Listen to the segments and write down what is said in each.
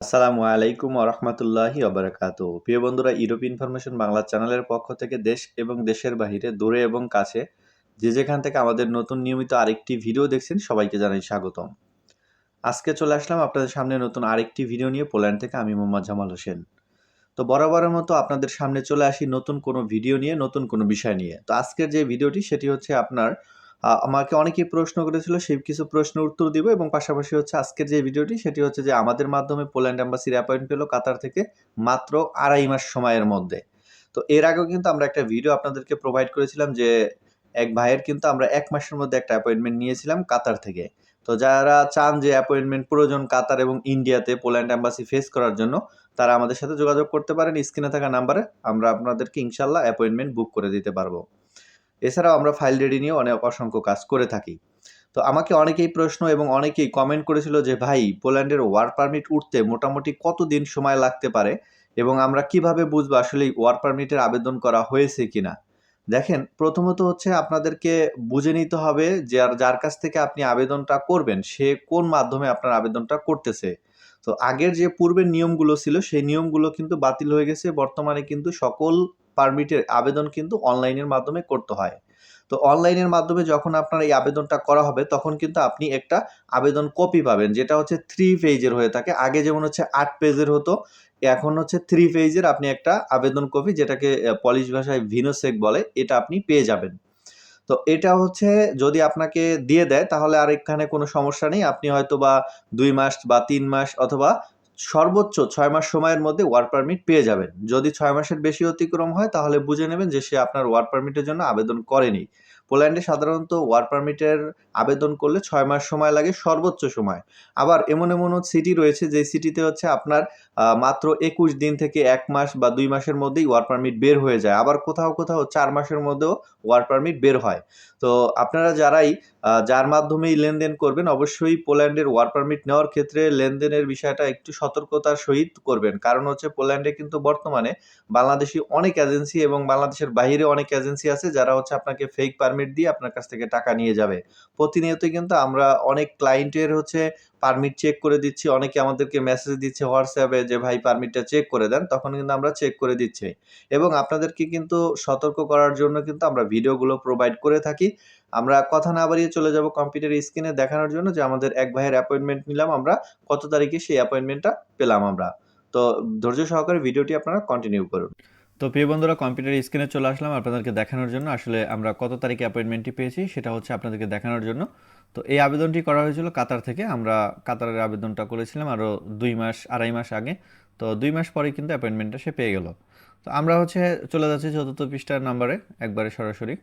আসসালামু আলাইকুম ওরহমতুল্লাহি ওবারাকাতু। প্রিয় বন্ধুরা, ইউরোপ ইনফরমেশন বাংলা চ্যানেলের পক্ষ থেকে দেশ এবং দেশের বাহিরে দূরে এবং কাছে যে যেখান থেকে আমাদের নতুন নিয়মিত আরেকটি ভিডিও দেখছেন সবাইকে জানাই স্বাগতম। আজকে চলে আসলাম আপনাদের সামনে নতুন আরেকটি ভিডিও নিয়ে পোল্যান্ড থেকে আমি মোহাম্মদ জামাল হোসেন। তো বরাবরের মতো আপনাদের সামনে চলে আসি নতুন কোনো ভিডিও নিয়ে, নতুন কোনো বিষয় নিয়ে। তো আজকের যে ভিডিওটি সেটি হচ্ছে আপনার আমাকে অনেকেই প্রশ্ন করেছিল, সেই কিছু প্রশ্নের উত্তর দিব এবং পাশাপাশি হচ্ছে আজকের যে ভিডিওটি সেটি হচ্ছে যে আমাদের মাধ্যমে পোল্যান্ড এম্বাসির অ্যাপয়েন্ট পেল কাতার থেকে মাত্র ২.৫ মাস সময়ের মধ্যে। তো এর আগেও কিন্তু আমরা একটা ভিডিও আপনাদেরকে প্রোভাইড করেছিলাম যে এক ভাইয়ের কিন্তু আমরা ১ মাসের মধ্যে একটা অ্যাপয়েন্টমেন্ট নিয়েছিলাম কাতার থেকে। তো যারা চান যে অ্যাপয়েন্টমেন্ট প্রয়োজন কাতার এবং ইন্ডিয়াতে পোল্যান্ড এম্বাসি ফেস করার জন্য, তারা আমাদের সাথে যোগাযোগ করতে পারেন স্ক্রিনে থাকা নাম্বারে। আমরা আপনাদেরকে ইনশাআল্লাহ অ্যাপয়েন্টমেন্ট বুক করে দিতে পারবো। এছাড়াও আমরা ফাইল রেডি নিয়েও অসংখ্য কাজ করে থাকি। তো আমাকে অনেকেই প্রশ্ন এবং অনেকেই কমেন্ট করেছিল যে ভাই, পোল্যান্ডের ওয়ার্ক পারমিট উঠতে মোটামুটি কতদিন সময় লাগতে পারে এবং আমরা কিভাবে বুঝবো আসলে ওয়ার্ক পারমিটের আবেদন করা হয়েছে কিনা। দেখেন, প্রথমত হচ্ছে আপনাদেরকে বুঝে নিতে হবে যে যার কাছ থেকে আপনি আবেদনটা করবেন সে কোন মাধ্যমে আপনার আবেদনটা করতেছে। তো আগের যে পূর্বের নিয়মগুলো ছিল সেই নিয়মগুলো কিন্তু বাতিল হয়ে গেছে। বর্তমানে কিন্তু সকল পারমিটের আবেদন কিন্তু অনলাইনের মাধ্যমে করতে হয়। তো অনলাইনের মাধ্যমে যখন আপনার এই আবেদনটা করা হবে তখন কিন্তু আপনি একটা আবেদন কপি পাবেন, যেটা হচ্ছে 3 পেজের হয়ে থাকে। আগে যেমন হচ্ছে 8 পেজের হতো, এখন হচ্ছে 3 পেজের আপনি একটা আবেদন কপি, যেটাকে পলিশ ভাষায় ভিনোসেক বলে, এটা আপনি পেয়ে যাবেন। তো এটা হচ্ছে যদি আপনাকে দিয়ে দেয় তাহলে আর এখানে কোনো সমস্যা নেই। আপনি হয়তোবা ২ মাস বা ৩ মাস অথবা সর্বোচ্চ ৬ মাস সময়ের মধ্যে ওয়ার্ক পারমিট পেয়ে যাবেন। যদি ৬ মাসের বেশি অতিক্রম হয় তাহলে বুঝে নেবেন যে সে আপনার ওয়ার্ক পারমিটের জন্য আবেদন করেনি। পোল্যান্ডে সাধারণত ওয়ার্ক পারমিটের আবেদন করলে ৬ মাস সময় লাগে সর্বোচ্চ সময়। আবার এমনও সিটি রয়েছে যে সিটিতে হচ্ছে আপনার মাত্র ২১ দিন থেকে ১ মাস বা ২ মাসের মধ্যেই ওয়ার্ক পারমিট বের হয়ে যায়। আবার কোথাও ৪ মাসের মধ্যেও ওয়ার্ক পারমিট বের হয়। তো আপনারা যার মাধ্যমেই লেনদেন করবেন অবশ্যই পোল্যান্ডের ওয়ার্ক পারমিট নেওয়ার ক্ষেত্রে লেনদেনের বিষয়টা একটু সতর্কতার সহিত করবেন। কারণ হচ্ছে পোল্যান্ডে কিন্তু বর্তমানে বাংলাদেশি অনেক এজেন্সি এবং বাংলাদেশের বাহিরে অনেক এজেন্সি আছে যারা হচ্ছে আপনাকে ফেক পারমিট দিয়ে আপনার কাছ থেকে টাকা নিয়ে যাবে। প্রতিনিয়তই কিন্তু আমরা অনেক ক্লায়েন্টের হচ্ছে পারমিট চেক করে দিচ্ছি। অনেকে আমাদেরকে মেসেজ দিচ্ছে হোয়াটসঅ্যাপে যে ভাই পারমিটটা চেক করে দেন। তখন কিন্তু আমরা চেক করে দিচ্ছি। এবং আপনাদেরকে কিন্তু সতর্ক করার জন্য কিন্তু আমরা ভিডিওগুলো প্রোভাইড করে থাকি। আমরা কথা না বাড়িয়ে চলে যাব কম্পিউটার স্ক্রিনে দেখানোর জন্য যে আমাদের এক ভাইয়ের অ্যাপয়েন্টমেন্ট নিলাম আমরা, কত তারিখে সেই অ্যাপয়েন্টমেন্টটা পেলাম আমরা। তো ধৈর্য সহকারে ভিডিওটি আপনারা কন্টিনিউ করুন। তো প্রিয় বন্ধুরা, কম্পিউটার স্ক্রিনে চলে আসলাম আপনাদেরকে দেখানোর জন্য আসলে আমরা কত তারিখে অ্যাপয়েন্টমেন্টটি পেয়েছি সেটা হচ্ছে আপনাদেরকে দেখানোর জন্য। তো এই আবেদনটি করা হয়েছিল কাতার থেকে। আমরা কাতারের আবেদনটা করেছিলাম আরও ২ মাস ২.৫ মাস আগে। তো ২ মাস পরেই কিন্তু অ্যাপয়েন্টমেন্টটা সে পেয়ে গেল। তো আমরা হচ্ছে চলে যাচ্ছি ৪র্থ পৃষ্ঠার নাম্বারে একবারে সরাসরি।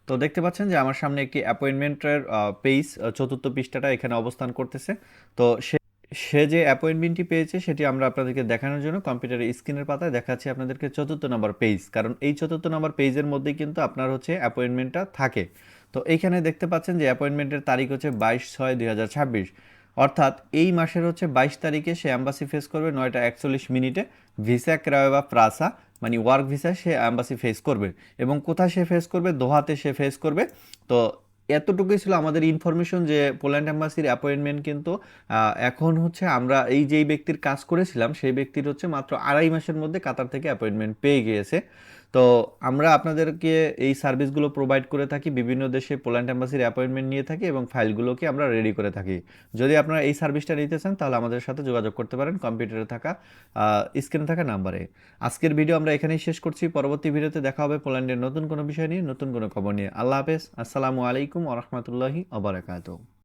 তো দেখতে পাচ্ছেন যে আমার সামনে একটি অ্যাপয়েন্টমেন্টের পেজ ৪র্থ পৃষ্ঠাটা এখানে অবস্থান করতেছে। তো সে যে অ্যাপয়েন্টমেন্টটি পেয়েছে সেটি আমরা আপনাদেরকে দেখানোর জন্য কম্পিউটারের স্ক্রিনের পাতায় দেখাচ্ছি আপনাদেরকে ৪র্থ নম্বর পেজ। কারণ এই ৪র্থ নম্বর পেজের মধ্যেই কিন্তু আপনার হচ্ছে অ্যাপয়েন্টমেন্টটা থাকে। তো এইখানে দেখতে পাচ্ছেন যে অ্যাপয়েন্টমেন্টের তারিখ হচ্ছে ২২/৬/২০২৬। অর্থাৎ এই মাসের হচ্ছে ২২ তারিখে সে অ্যাম্বাসি ফেস করবে ৯টা ৪১ ভিসা ক্রায়োভা প্রাসা, মানে ওয়ার্ক ভিসায় সে অ্যাম্বাসি ফেস করবে। এবং কোথায় সে ফেস করবে? দোহাতে সে ফেস করবে। তো এতটুকুই ছিল আমাদের ইনফরমেশন যে পোল্যান্ড অ্যাম্বাসির অ্যাপয়েন্টমেন্ট কিন্তু এখন হচ্ছে আমরা এই যেই ব্যক্তির কাজ করেছিলাম সেই ব্যক্তির হচ্ছে মাত্র ২.৫ মাসের মধ্যে কাতার থেকে অ্যাপয়েন্টমেন্ট পেয়ে গিয়েছে। তো আমরা আপনাদেরকে এই সার্ভিসগুলো প্রোভাইড করে থাকি, বিভিন্ন দেশে পোল্যান্ড অ্যাম্বাসির অ্যাপয়েন্টমেন্ট নিয়ে থাকি এবং ফাইলগুলোকে আমরা রেডি করে থাকি। যদি আপনারা এই সার্ভিসটা নিতে চান তাহলে আমাদের সাথে যোগাযোগ করতে পারেন কম্পিউটারে থাকা স্ক্রিনে থাকা নাম্বারে। আজকের ভিডিও আমরা এখানেই শেষ করছি। পরবর্তী ভিডিওতে দেখা হবে পোল্যান্ডের নতুন কোনো বিষয় নিয়ে, নতুন কোনো খবর নিয়ে। আল্লাহ হাফেজ। আসসালামু আলাইকুম ওয়া রাহমাতুল্লাহি ওয়া বারাকাতুহু।